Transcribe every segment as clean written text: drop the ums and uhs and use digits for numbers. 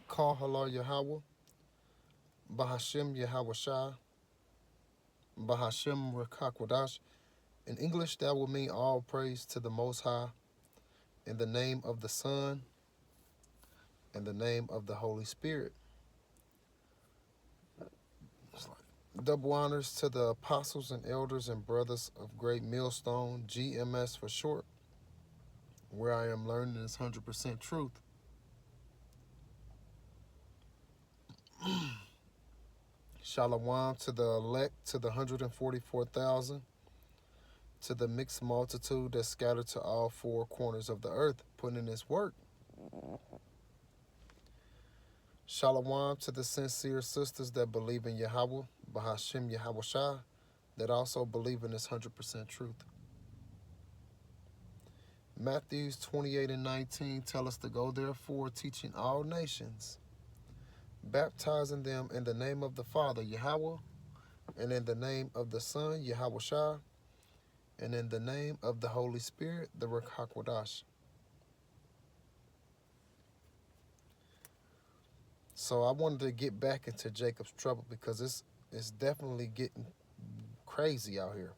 Kahala Yahweh, Bahashem Yahweh Shai, Bahashem Rekakwadash. In English, that will mean all praise to the Most High, in the name of the Son, in the name of the Holy Spirit. Double honors to the apostles and elders and brothers of Great Millstone, GMS for short, where I am learning this 100% truth. Shalom to the elect, to the 144,000, to the mixed multitude that's scattered to all four corners of the earth, putting in this work. Shalom to the sincere sisters that believe in Yahweh, Bahashem Yahweh Shai, that also believe in this 100% truth. Matthews 28 and 19 tell us to go therefore, teaching all nations, baptizing them in the name of the Father, Yahweh, and in the name of the Son, Yahweh Shai, and in the name of the Holy Spirit, the Ruach HaKodesh. So I wanted to get back into Jacob's trouble because it's definitely getting crazy out here.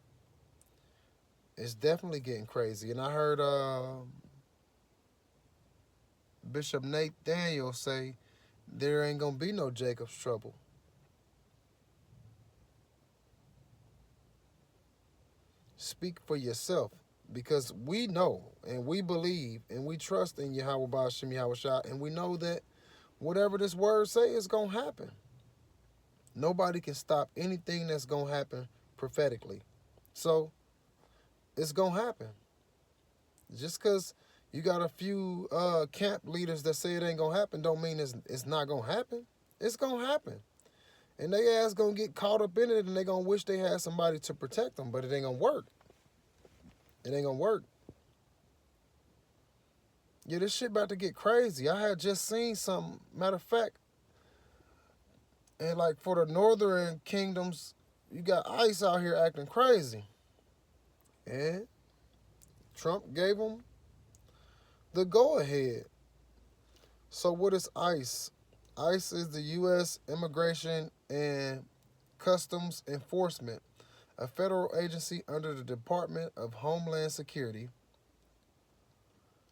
It's definitely getting crazy. And I heard Bishop Nate Daniel say there ain't going to be no Jacob's trouble. Speak for yourself, because we know and we believe and we trust in Yahweh Ba'ashem Yahweh Shai, and we know that whatever this word say is going to happen. Nobody can stop anything that's going to happen prophetically. So it's going to happen. Just because you got a few camp leaders that say it ain't going to happen don't mean it's not going to happen. It's going to happen. And they ass going to get caught up in it, and they going to wish they had somebody to protect them, but it ain't going to work. It ain't going to work. Yeah, this shit about to get crazy. I had just seen something. Matter of fact, and like for the northern kingdoms, you got ICE out here acting crazy. And Trump gave them the go-ahead. So what is ICE? ICE is the U.S. Immigration and Customs Enforcement, a federal agency under the Department of Homeland Security,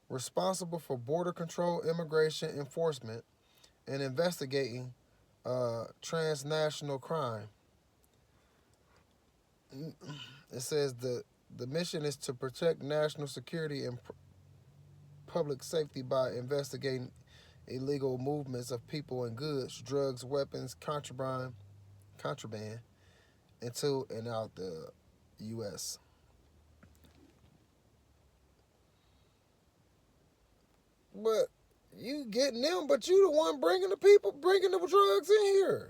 responsible for border control, immigration enforcement, and investigating transnational crime. It says the mission is to protect national security and public safety by investigating illegal movements of people and goods, drugs, weapons, contraband into and out the U.S. But you getting them, but you the one bringing the people, bringing the drugs in here.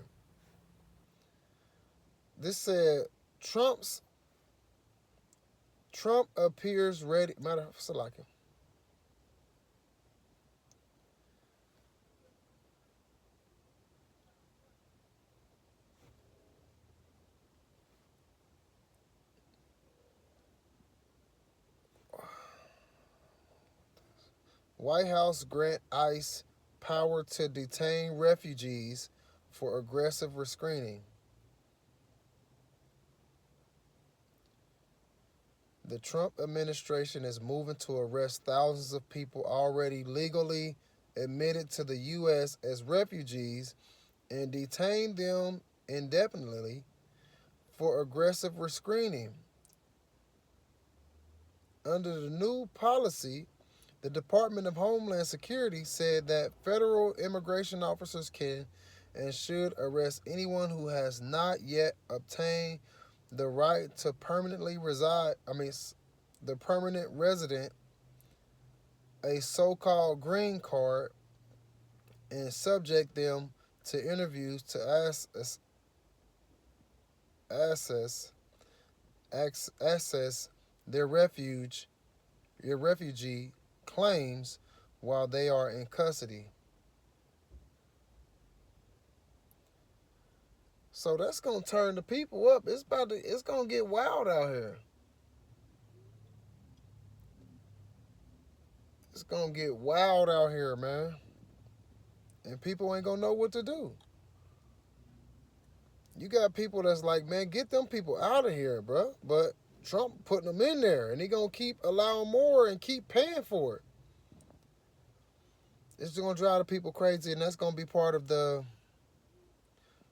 This said Trump appears ready. Matter of fact, White House grant ICE power to detain refugees for aggressive rescreening. The Trump administration is moving to arrest thousands of people already legally admitted to the U.S. as refugees and detain them indefinitely for aggressive rescreening. Under the new policy, the Department of Homeland Security said that federal immigration officers can and should arrest anyone who has not yet obtained the right to permanently reside, the permanent resident, a so-called green card, and subject them to interviews to assess their refugee claims while they are in custody. So that's gonna turn the people up. It's gonna get wild out here. It's gonna get wild out here, man. and people ain't gonna know what to do. You got people that's like, man, get them people out of here, bro. But Trump putting them in there, and he gonna keep allowing more and keep paying for it. It's just gonna drive the people crazy, and that's gonna be part of the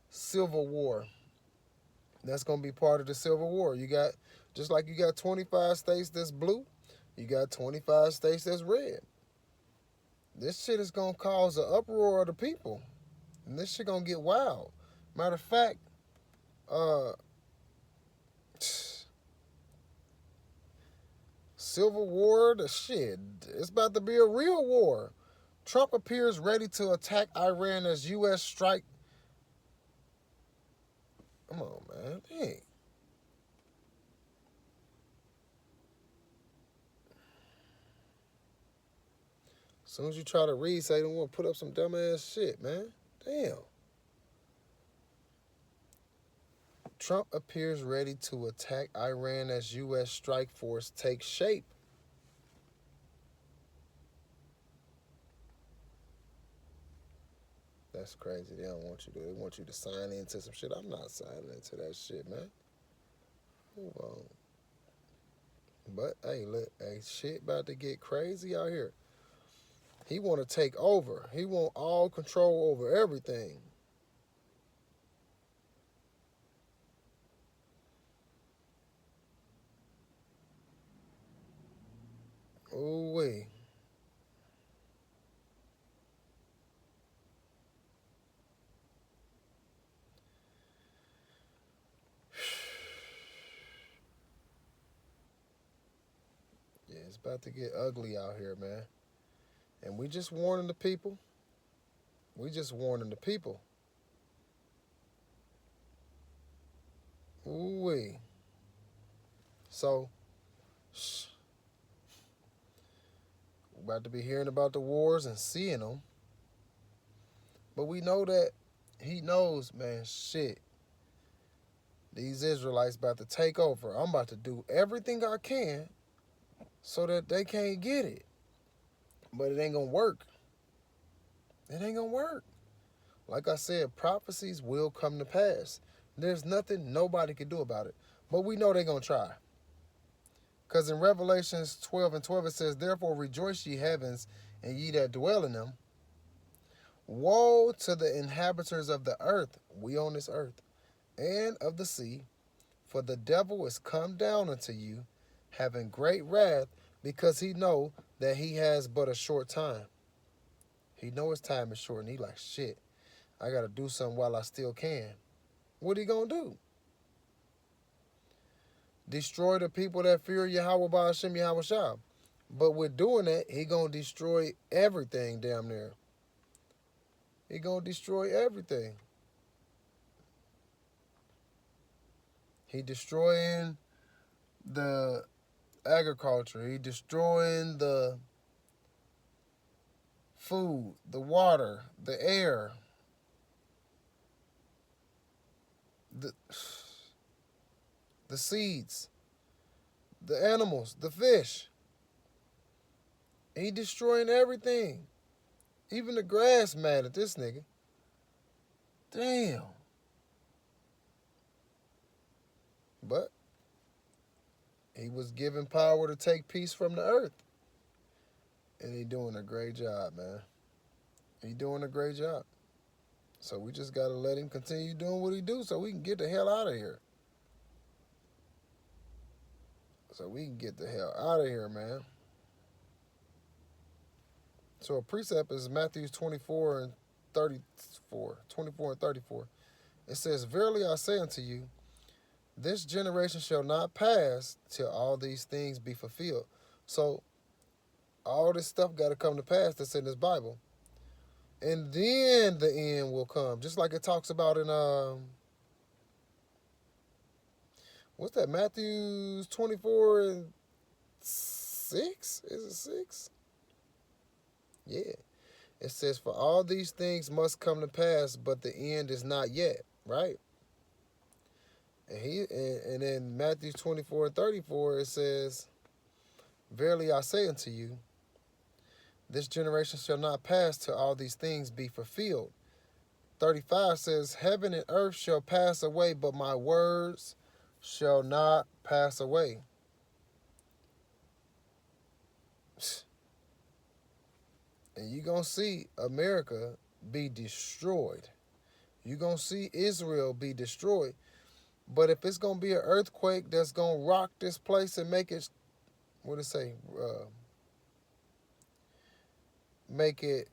Civil War. That's gonna be part of the Civil War. You got, just like you got 25 states that's blue, you got 25 states that's red. This shit is gonna cause an uproar of the people, and this shit gonna get wild. Matter of fact, Civil War, the shit, it's about to be a real war. Trump appears ready to attack Iran as U.S. strike. Come on, man. Dang. As soon as you try to read, say they don't want to put up some dumbass shit, man. Damn. Trump appears ready to attack Iran as U.S. strike force takes shape. That's crazy. They don't want you to. They want you to sign into some shit. I'm not signing into that shit, man. Move on. But hey, look, hey, shit about to get crazy out here. He want to take over. He want all control over everything. Ooh wee. Yeah, it's about to get ugly out here, man. And we just warning the people. We just warning the people. Ooh wee. So, we're about to be hearing about the wars and seeing them. But we know that he knows, man, shit. These Israelites about to take over. I'm about to do everything I can so that they can't get it. But it ain't gonna work. It ain't gonna work. Like I said, prophecies will come to pass. There's nothing nobody can do about it. But we know they're gonna try. Because in Revelations 12:12 it says, therefore rejoice ye heavens, and ye that dwell in them. Woe to the inhabitants of the earth, we on this earth, and of the sea, for the devil is come down unto you, having great wrath, because he know that he has but a short time. He know his time is short, and he like, shit, I got to do something while I still can. What he gonna do? Destroy the people that fear Yahweh Ba'ashem Yahweh Shah. But with doing that, he gonna destroy everything damn near. He gonna destroy everything. He destroying the agriculture. He destroying the food, the water, the air, the seeds, the animals, the fish. He destroying everything. Even the grass mad at this nigga. Damn. But he was given power to take peace from the earth. And he doing a great job, man. He doing a great job. So we just got to let him continue doing what he do so we can get the hell out of here. So we can get the hell out of here, man. So a precept is Matthew 24 and 34. 24 and 34. It says, verily I say unto you, this generation shall not pass till all these things be fulfilled. So all this stuff got to come to pass that's in this Bible. And then the end will come. Just like it talks about in, what's that, Matthew 24 and 6? Is it 6? Yeah. It says, for all these things must come to pass, but the end is not yet, right? And in Matthew 24 and 34, it says, verily I say unto you, This generation shall not pass till all these things be fulfilled. 35 says, heaven and earth shall pass away, but my words shall not pass away. And you're going to see America be destroyed. You're going to see Israel be destroyed. But if it's going to be an earthquake that's going to rock this place and make it, what did it say? Make it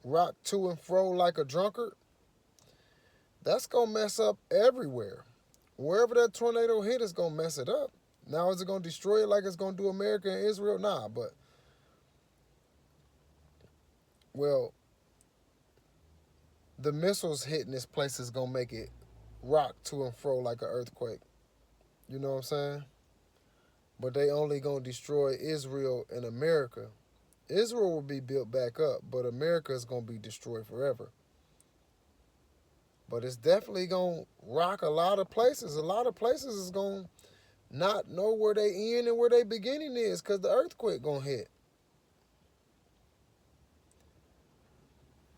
rock to and fro like a drunkard, that's going to mess up everywhere. Wherever that tornado hit, it's going to mess it up. Now, is it going to destroy it like it's going to do America and Israel? Nah, but, well, the missiles hitting this place is going to make it rock to and fro like an earthquake. You know what I'm saying? But they only going to destroy Israel and America. Israel will be built back up, but America is going to be destroyed forever. But it's definitely going to rock a lot of places. A lot of places is going to not know where they end and where they beginning is because the earthquake going to hit.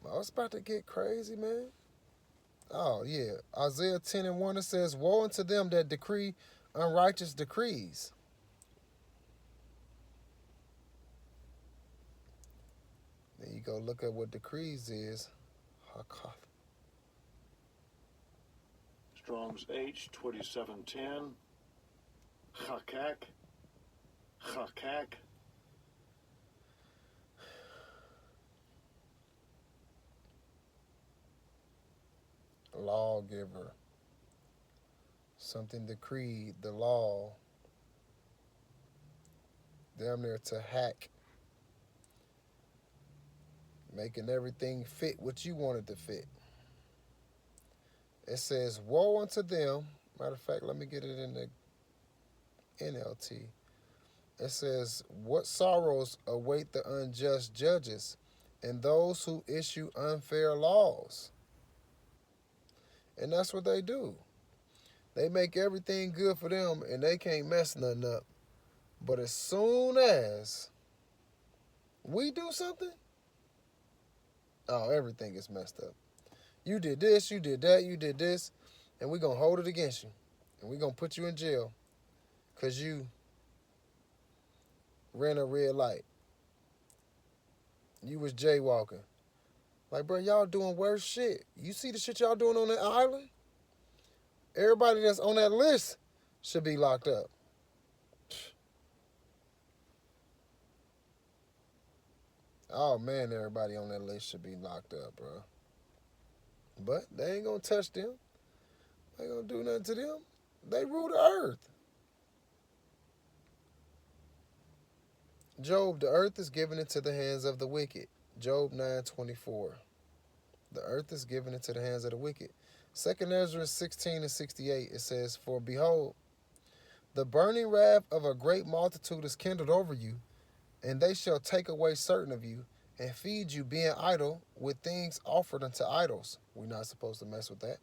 Oh, it's about to get crazy, man. Oh, yeah. Isaiah 10:1, it says, woe unto them that decree unrighteous decrees. Then you go look at what decrees is. Strong's H 2710. Chakak. Chakak. Lawgiver. Something decreed, the law. Damn near to hack. Making everything fit what you want it to fit. It says, woe unto them. Matter of fact, let me get it in the NLT. It says, what sorrows await the unjust judges and those who issue unfair laws. And that's what they do. They make everything good for them and they can't mess nothing up. But as soon as we do something, oh, everything is messed up. You did this, you did that, you did this, and we're going to hold it against you. And we're going to put you in jail because you ran a red light. You was jaywalking. Like, bro, y'all doing worse shit. You see the shit y'all doing on that island? Everybody that's on that list should be locked up. Oh, man, everybody on that list should be locked up, bro. But they ain't going to touch them. They ain't going to do nothing to them. They rule the earth. Job, the earth is given into the hands of the wicked. Job 9:24. The earth is given into the hands of the wicked. 2 Ezra 16:68, it says, for behold, the burning wrath of a great multitude is kindled over you, and they shall take away certain of you, and feed you being idle with things offered unto idols. We're not supposed to mess with that.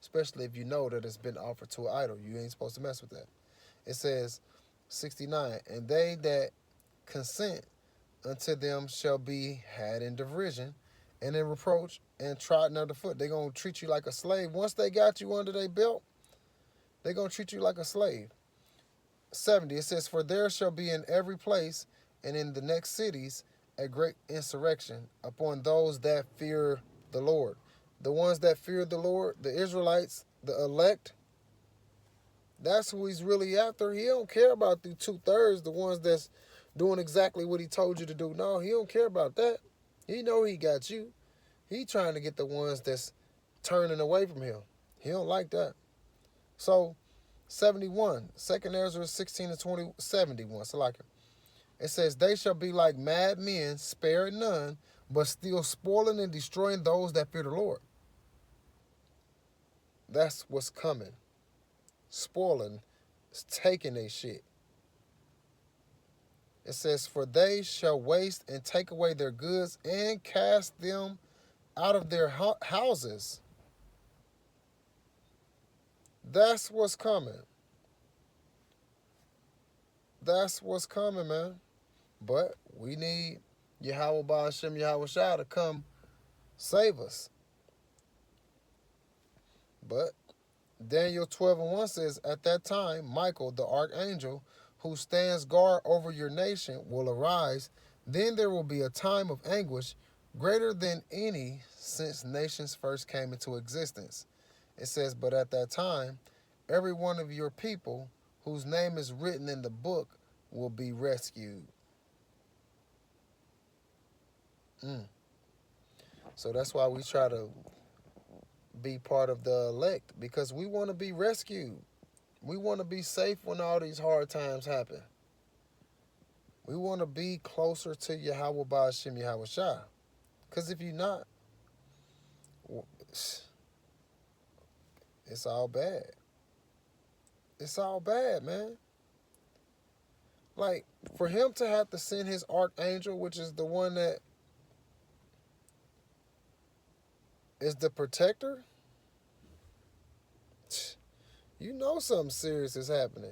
Especially if you know that it's been offered to an idol. You ain't supposed to mess with that. It says, 69, and they that consent unto them shall be had in derision and in reproach and trodden underfoot. They're going to treat you like a slave. Once they got you under their belt, they're going to treat you like a slave. 70, it says, for there shall be in every place and in the next cities a great insurrection upon those that fear the Lord. The ones that fear the Lord, the Israelites, the elect, that's who he's really after. He don't care about the 2/3, the ones that's doing exactly what he told you to do. No, he don't care about that. He know he got you. He trying to get the ones that's turning away from him. He don't like that. So, 71, 2 Ezra 16:20, 71, so like it says, they shall be like mad men, sparing none, but still spoiling and destroying those that fear the Lord. That's what's coming. Spoiling, taking their shit. It says, for they shall waste and take away their goods and cast them out of their houses. That's what's coming. That's what's coming, man. But we need Yahweh Ba'ashem Yahweh Shah to come save us. But Daniel 12:1 says, at that time, Michael, the archangel, who stands guard over your nation, will arise. Then there will be a time of anguish greater than any since nations first came into existence. It says, but at that time, every one of your people whose name is written in the book will be rescued. So that's why we try to be part of the elect, because we want to be rescued. We want to be safe when all these hard times happen. We want to be closer to Yahweh Ba'ashem Yahweh Shah. Because if you're not, it's all bad. It's all bad, man. Like, for him to have to send his archangel, which is the one that is the protector, you know something serious is happening.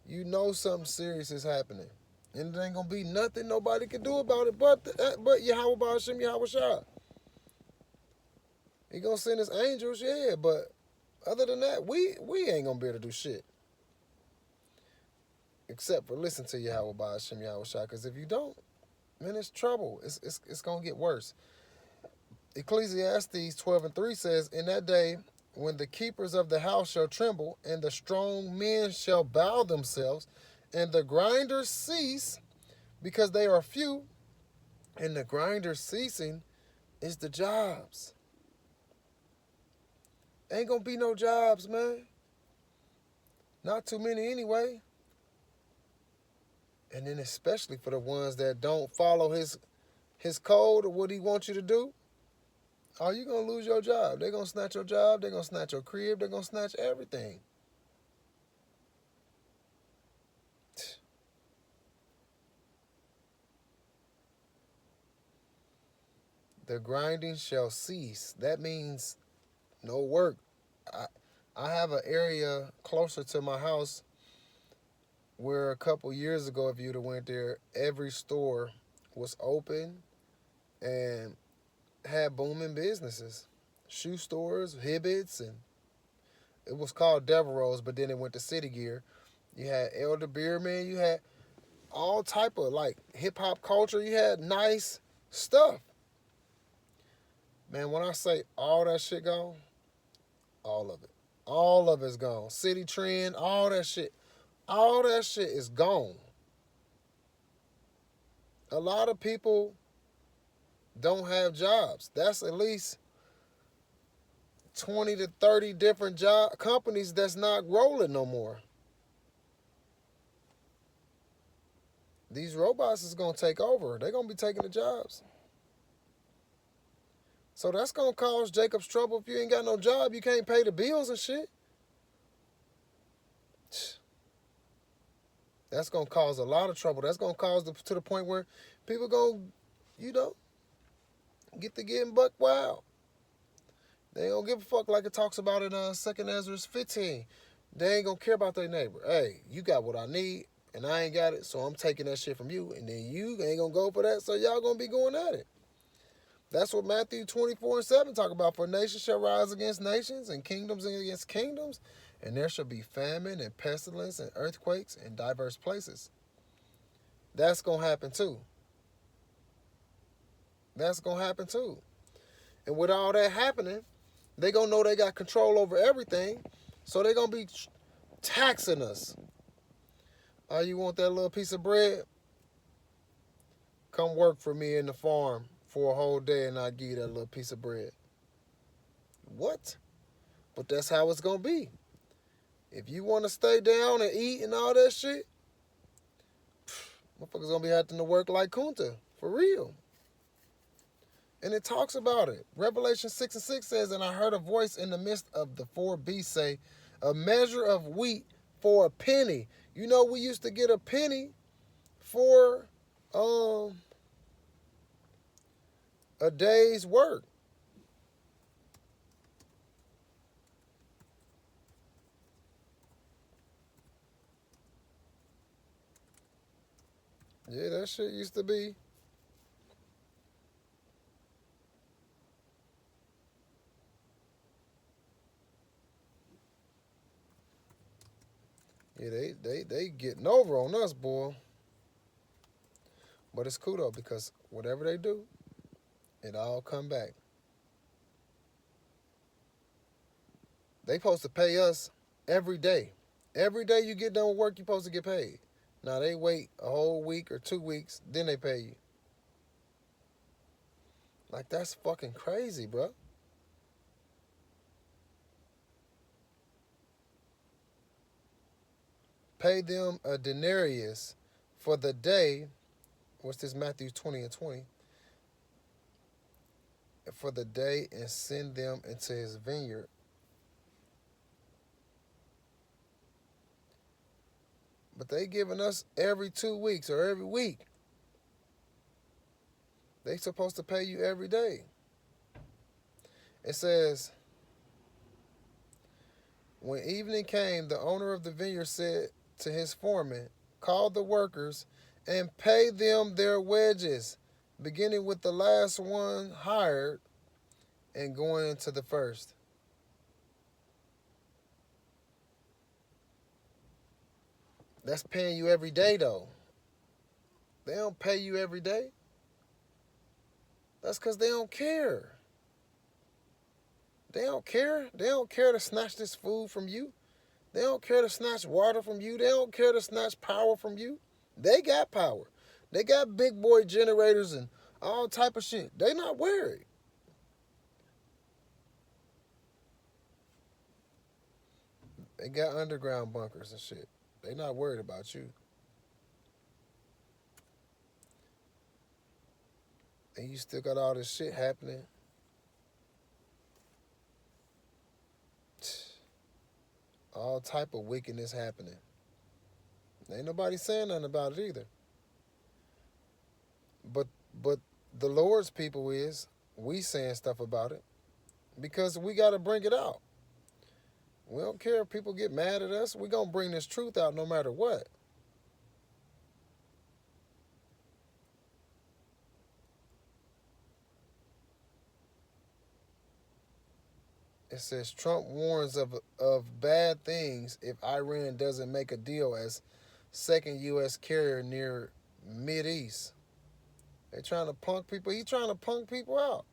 You know something serious is happening. And it ain't going to be nothing nobody can do about it but Yahweh Ba'ashem Yahweh Shah. He going to send his angels, yeah, but other than that, we ain't going to be able to do shit. Except for listen to Yahweh Ba'ashem Yahweh Shah, because if you don't, man, it's trouble. It's going to get worse. Ecclesiastes 12:3 says, in that day, when the keepers of the house shall tremble, and the strong men shall bow themselves, and the grinders cease, because they are few, and the grinders ceasing is the jobs. Ain't gonna be no jobs, man. Not too many anyway. And then especially for the ones that don't follow his code or what he wants you to do, oh, you going to lose your job. They're going to snatch your job. They're going to snatch your crib. They're going to snatch everything. The grinding shall cease. That means no work. I have an area closer to my house where a couple years ago, if you'd have went there, every store was open and had booming businesses. Shoe stores, Hibbett's, and it was called Devereaux's, but then it went to City Gear. You had Elder Beerman. You had all type of, like, hip-hop culture. You had nice stuff. Man, when I say all that shit gone, all of it. All of it's gone. City Trend, all that shit. All that shit is gone. A lot of people don't have jobs. That's at least 20 to 30 different companies that's not rolling no more. These robots is going to take over. They're going to be taking the jobs. So that's going to cause Jacob's trouble. If you ain't got no job, you can't pay the bills and shit. That's going to cause a lot of trouble. That's going to cause to the point where people going to, get to getting buck wild. They don't give a fuck, like it talks about in 2 Ezra 15. They ain't going to care about their neighbor. Hey, you got what I need, and I ain't got it, so I'm taking that shit from you, and then you ain't going to go for that, so y'all going to be going at it. That's what Matthew 24:7 talk about. For nations shall rise against nations, and kingdoms against kingdoms, and there shall be famine and pestilence and earthquakes in diverse places. That's going to happen too. That's going to happen too. And with all that happening, they going to know they got control over everything, so they going to be taxing us. Oh, you want that little piece of bread? Come work for me in the farm for a whole day and I'll give you that little piece of bread. What? But that's how it's going to be. If you want to stay down and eat and all that shit, motherfuckers going to be having to work like Kunta, for real. And it talks about it. Revelation 6:6 says, and I heard a voice in the midst of the four beasts say, a measure of wheat for a penny. You know, we used to get a penny for a day's work. Yeah, that shit used to be. Yeah, they getting over on us, boy. But it's cool though because whatever they do, it all come back. They supposed to pay us every day. Every day you get done with work, you supposed to get paid. Now they wait a whole week or 2 weeks, then they pay you. Like that's fucking crazy, bro. Pay them a denarius for the day. What's this? Matthew 20:20. For the day and send them into his vineyard. But they giving us every 2 weeks or every week. They supposed to pay you every day. It says, when evening came, the owner of the vineyard said to his foreman, call the workers and pay them their wages, beginning with the last one hired and going into the first. That's paying you every day, though. They don't pay you every day. That's because they don't care. They don't care. They don't care to snatch this food from you. They don't care to snatch water from you. They don't care to snatch power from you. They got power. They got big boy generators and all type of shit. They not worried. They got underground bunkers and shit. They not worried about you. And you still got all this shit happening. All type of wickedness happening. Ain't nobody saying nothing about it either. But the Lord's people is, we saying stuff about it because we got to bring it out. We don't care if people get mad at us. We going to bring this truth out no matter what. It says Trump warns of bad things if Iran doesn't make a deal as second U.S. carrier near Mideast. They trying to punk people. He trying to punk people out.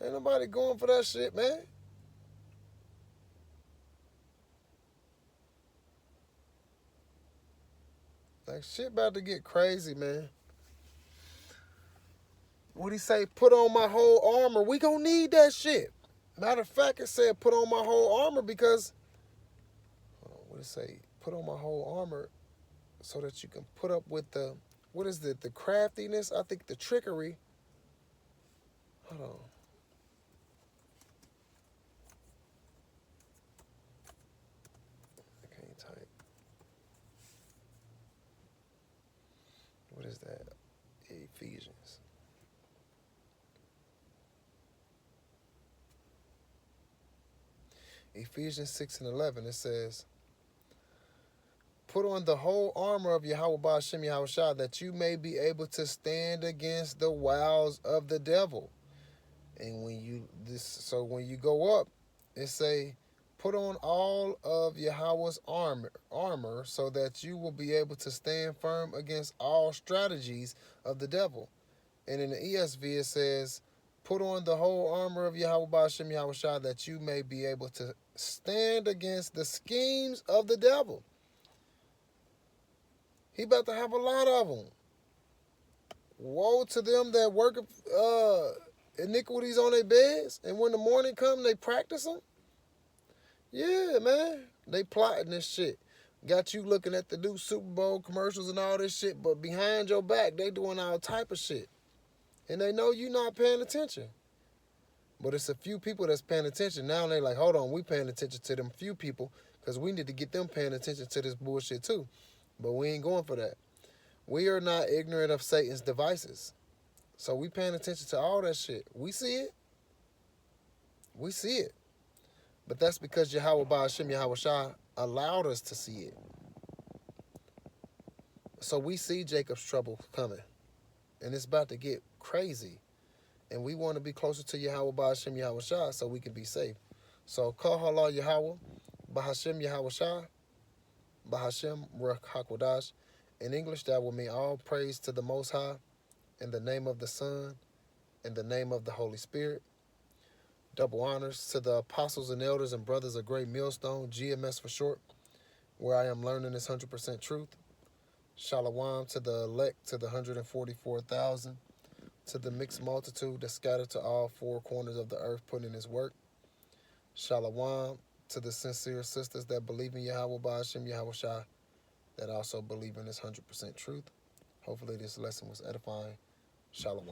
Ain't nobody going for that shit, man. Like, shit about to get crazy, man. What he say? Put on my whole armor. We gonna need that shit. Matter of fact, it said put on my whole armor because, what it say? Put on my whole armor so that you can put up with the, what is it? The craftiness? I think the trickery. Hold on. I can't type. What is that? Ephesians. Ephesians 6:11, it says, put on the whole armor of Yahweh Ba'ashem Yahushua that you may be able to stand against the wiles of the devil. And when you go up, it say, put on all of Yahweh's armor so that you will be able to stand firm against all strategies of the devil. And in the ESV it says, put on the whole armor of Yahweh Ba'ashem Yahushua that you may be able to stand against the schemes of the devil. He about to have a lot of them. Woe to them that work iniquities on their beds, and when the morning come, they practice them. Yeah, man. They plotting this shit. Got you looking at the new Super Bowl commercials and all this shit, but behind your back, they doing all type of shit. And they know you not paying attention. But it's a few people that's paying attention. Now they like, hold on, we paying attention to them few people because we need to get them paying attention to this bullshit too. But we ain't going for that. We are not ignorant of Satan's devices. So we paying attention to all that shit. We see it. We see it. But that's because Yahweh Ba'ashem Yahushua allowed us to see it. So we see Jacob's trouble coming, and it's about to get crazy. And we want to be closer to Yahweh Ba'ashem Yahweh Shah so we can be safe. So call Halal Yahweh, Ba'ashem Yahweh Shah, Ba'ashem Ruach HaKodash. In English, that will mean all praise to the Most High, in the name of the Son, in the name of the Holy Spirit. Double honors to the apostles and elders and brothers of Great Millstone, GMS for short, where I am learning this 100% truth. Shalom to the elect, to the 144,000, to the mixed multitude that scattered to all four corners of the earth putting in his work. Shalom to the sincere sisters that believe in Yahweh Ba'ashem Yahweh Shah, that also believe in this 100% truth. Hopefully this lesson was edifying. Shalom.